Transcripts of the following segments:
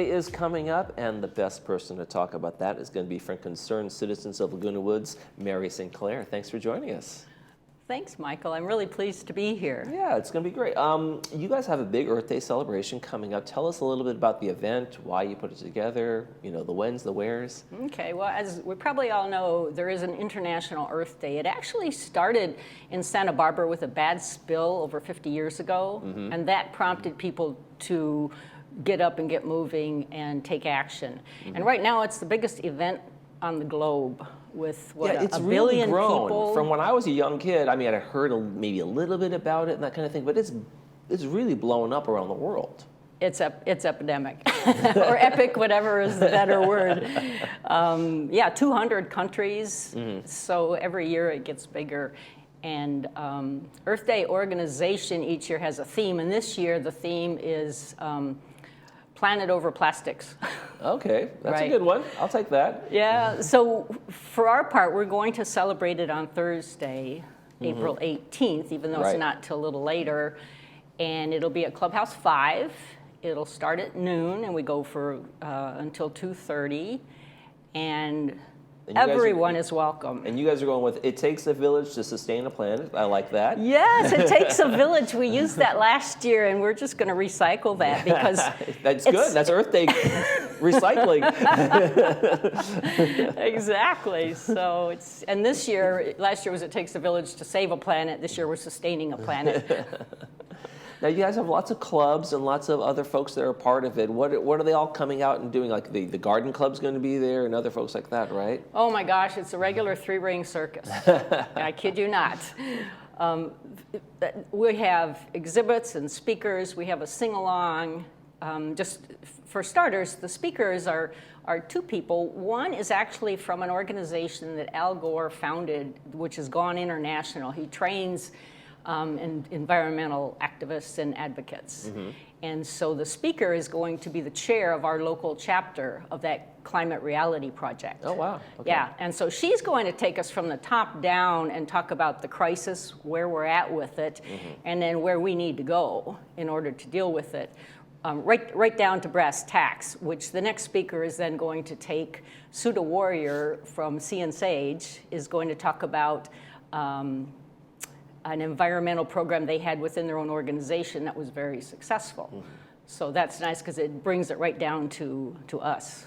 Day is coming up, and the best person to talk about that is going to be from Concerned Citizens of Laguna Woods, Mary St. Clair. Thanks for joining us. Thanks, Michael. I'm really pleased to be here. Yeah, it's going to be great. You guys have a big Earth Day celebration coming up. Tell us a little bit about the event, why you put it together, you know, the whens, the wheres. Okay, well, as we probably all know, there is an International Earth Day. It actually started in Santa Barbara with a bad spill over 50 years ago, and that prompted people to get up and get moving and take action. And right now, it's the biggest event on the globe with what, it's a really billion grown. people. From when I was a young kid, I mean, I heard maybe a little bit about it and that kind of thing, but it's really blown up around the world. It's epidemic, or epic, whatever is the better word. 200 countries, so every year it gets bigger. And Earth Day organization each year has a theme, and this year the theme is Planet over Plastics. Okay, that's Right. a good one. I'll take that. Yeah, so for our part, we're going to celebrate it on Thursday, April 18th, even though Right. it's not till a little later. And it'll be at Clubhouse 5. It'll start at noon, and we go for until 2:30. And everyone is welcome. And you guys are going with, it takes a village to sustain a planet. I like that. Yes, it takes a village. We used that last year, and we're just going to recycle that because That's good. That's Earth Day recycling. Exactly. So and this year, last year was it takes a village to save a planet. This year we're sustaining a planet. Now, you guys have lots of clubs and lots of other folks that are a part of it. What are they all coming out and doing? Like the garden club's going to be there and other folks like that, right? Oh my gosh, it's a regular three-ring circus. I kid you not. We have exhibits and speakers. We have a sing-along. Just for starters, the speakers are two people. One is actually from an organization that Al Gore founded, which has gone international. He trains environmental activists and advocates. And so the speaker is going to be the chair of our local chapter of that Climate Reality Project. Oh, wow. Okay. Yeah, and so she's going to take us from the top down and talk about the crisis, where we're at with it, and then where we need to go in order to deal with it. Right down to brass tacks, which the next speaker is then going to take. Suda Warrior from Sea and Sage is going to talk about an environmental program they had within their own organization that was very successful. So that's nice because it brings it right down to us.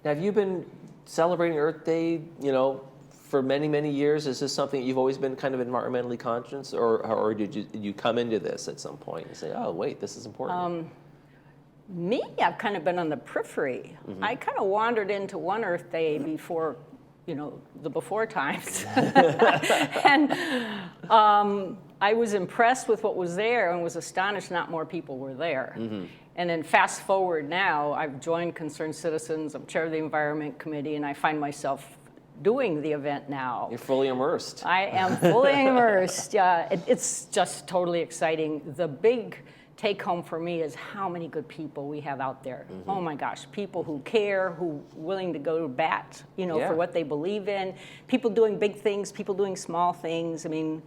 Now, have you been celebrating Earth Day, you know, for many, many years? Is this something you've always been kind of environmentally conscious, or did you come into this at some point and say, oh, wait, this is important? Me, I've kind of been on the periphery. I kind of wandered into one Earth Day before, you know, the before times. And I was impressed with what was there and was astonished not more people were there. And then fast forward now, I've joined Concerned Citizens, I'm chair of the Environment Committee, and I find myself doing the event now. You're fully immersed. I am fully immersed. Yeah, it's just totally exciting. The big take home for me is how many good people we have out there. Oh my gosh, people who care, who willing to go to bat, you know, for what they believe in. People doing big things, people doing small things. I mean,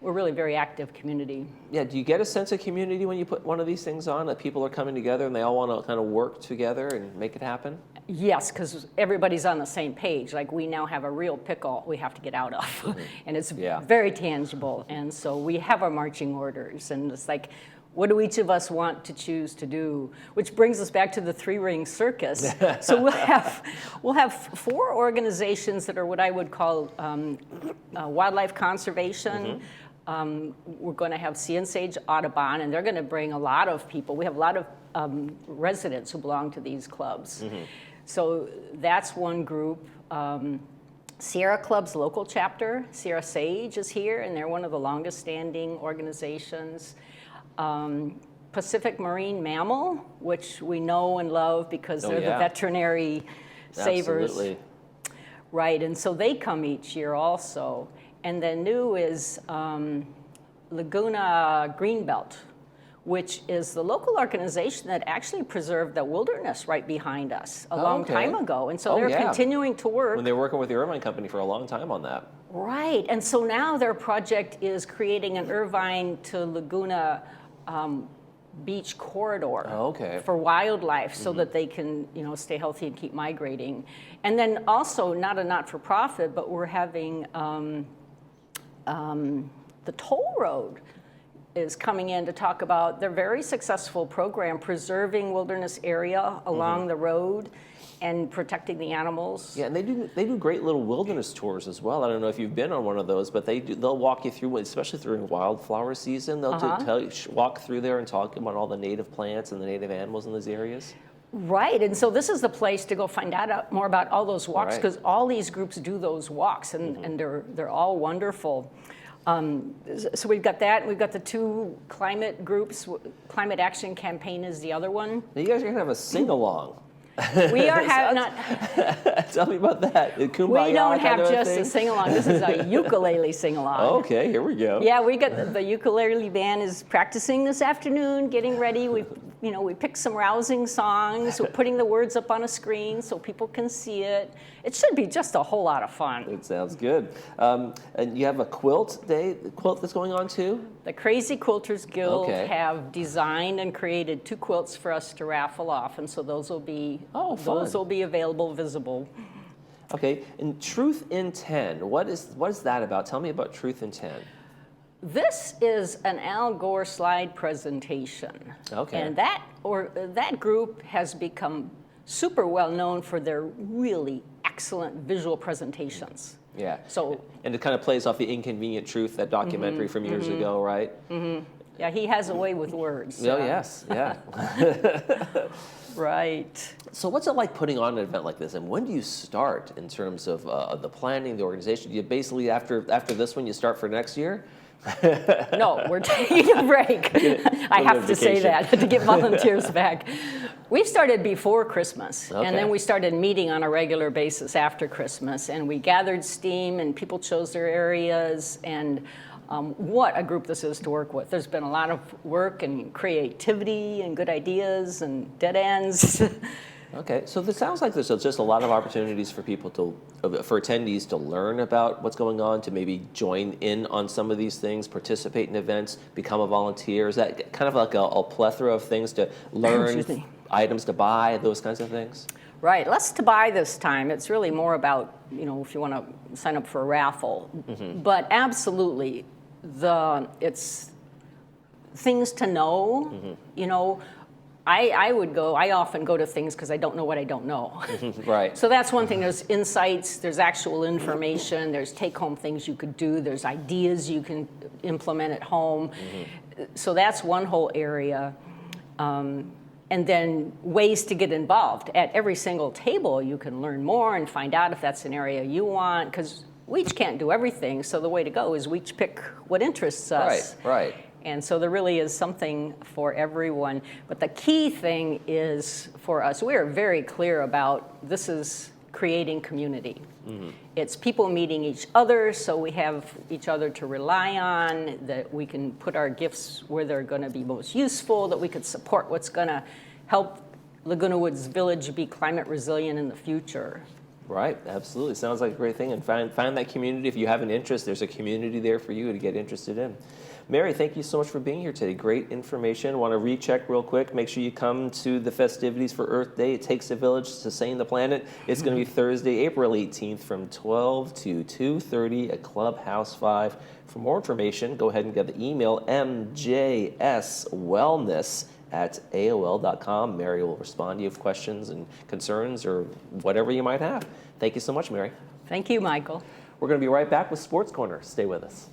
we're really a very active community. Yeah, do you get a sense of community when you put one of these things on, that people are coming together and they all want to kind of work together and make it happen? Yes, because everybody's on the same page. Like, we now have a real pickle we have to get out of. And it's very tangible. And so we have our marching orders, and it's like, what do each of us want to choose to do? Which brings us back to the three-ring circus. So we'll have 4 organizations that are what I would call wildlife conservation. We're going to have Sea and Sage Audubon, and they're going to bring a lot of people. We have a lot of residents who belong to these clubs. So that's one group. Sierra Club's local chapter, Sierra Sage, is here, and they're one of the longest standing organizations. Pacific Marine Mammal, which we know and love because they're the veterinary savers. Absolutely. Right, and so they come each year also. And then new is Laguna Greenbelt, which is the local organization that actually preserved the wilderness right behind us a long time ago. And so they're continuing to work. When they were working with the Irvine Company for a long time on that. Right, and so now their project is creating an Irvine to Laguna beach corridor Okay. for wildlife so that they can, stay healthy and keep migrating. And then also, not a not-for-profit, but we're having the toll road is coming in to talk about their very successful program preserving wilderness area along the road and protecting the animals. Yeah, and they do great little wilderness tours as well. I don't know if you've been on one of those, but they'll walk you through, especially during wildflower season. They'll walk through there and talk about all the native plants and the native animals in those areas. Right, and so this is the place to go find out more about all those walks, because all these groups do those walks, and they're all wonderful. So we've got that. We've got the 2 climate groups. Climate Action Campaign is the other one. Now you guys are gonna have a sing-along. We are not. Tell me about that. The Kumbaya We don't have kind of just thing? a sing-along. This is a ukulele sing-along. Okay, here we go. Yeah, we got the ukulele band is practicing this afternoon, getting ready. We picked some rousing songs. We're putting the words up on a screen so people can see it. It should be just a whole lot of fun. It sounds good. And you have a quilt that's going on too? The Crazy Quilters Guild Okay. have designed and created 2 quilts for us to raffle off, and so those will be available, visible. Okay, and Truth in 10, what is that about? Tell me about Truth in 10. This is an Al Gore slide presentation. Okay. And that group has become super well known for their really excellent visual presentations. Yeah. So, and it kind of plays off the Inconvenient Truth, that documentary from years ago, right? yeah, he has a way with words. Oh, yes, yeah. Right. So what's it like putting on an event like this, and when do you start in terms of the planning, the organization? Do you basically, after this one, you start for next year? No, we're taking a break. I have to say that to get volunteers back. We started before Christmas, and then we started meeting on a regular basis after Christmas, and we gathered steam, and people chose their areas, and what a group this is to work with. There's been a lot of work and creativity and good ideas and dead ends. Okay, so this sounds like there's just a lot of opportunities for people for attendees to learn about what's going on, to maybe join in on some of these things, participate in events, become a volunteer. Is that kind of like a plethora of things to learn, items to buy, those kinds of things? Right, less to buy this time. It's really more about, if you want to sign up for a raffle. But absolutely, it's things to know, I often go to things because I don't know what I don't know. Right. So that's one thing. There's insights, there's actual information, there's take-home things you could do, there's ideas you can implement at home. So that's one whole area. And then ways to get involved. At every single table, you can learn more and find out if that's an area you want, because we each can't do everything, so the way to go is we each pick what interests us. Right. And so there really is something for everyone. But the key thing is, for us, we are very clear about this is creating community. It's people meeting each other, so we have each other to rely on, that we can put our gifts where they're going to be most useful, that we could support what's going to help Laguna Woods Village be climate resilient in the future. Right, absolutely. Sounds like a great thing. And find that community. If you have an interest, there's a community there for you to get interested in. Mary, thank you so much for being here today. Great information. Want to recheck real quick. Make sure you come to the festivities for Earth Day. It takes a village to sustain the planet. It's going to be Thursday, April 18th from 12 to 2:30 at Clubhouse 5. For more information, go ahead and get the email mjswellness@aol.com. Mary will respond to you with questions and concerns or whatever you might have. Thank you so much, Mary. Thank you, Michael. We're going to be right back with Sports Corner. Stay with us.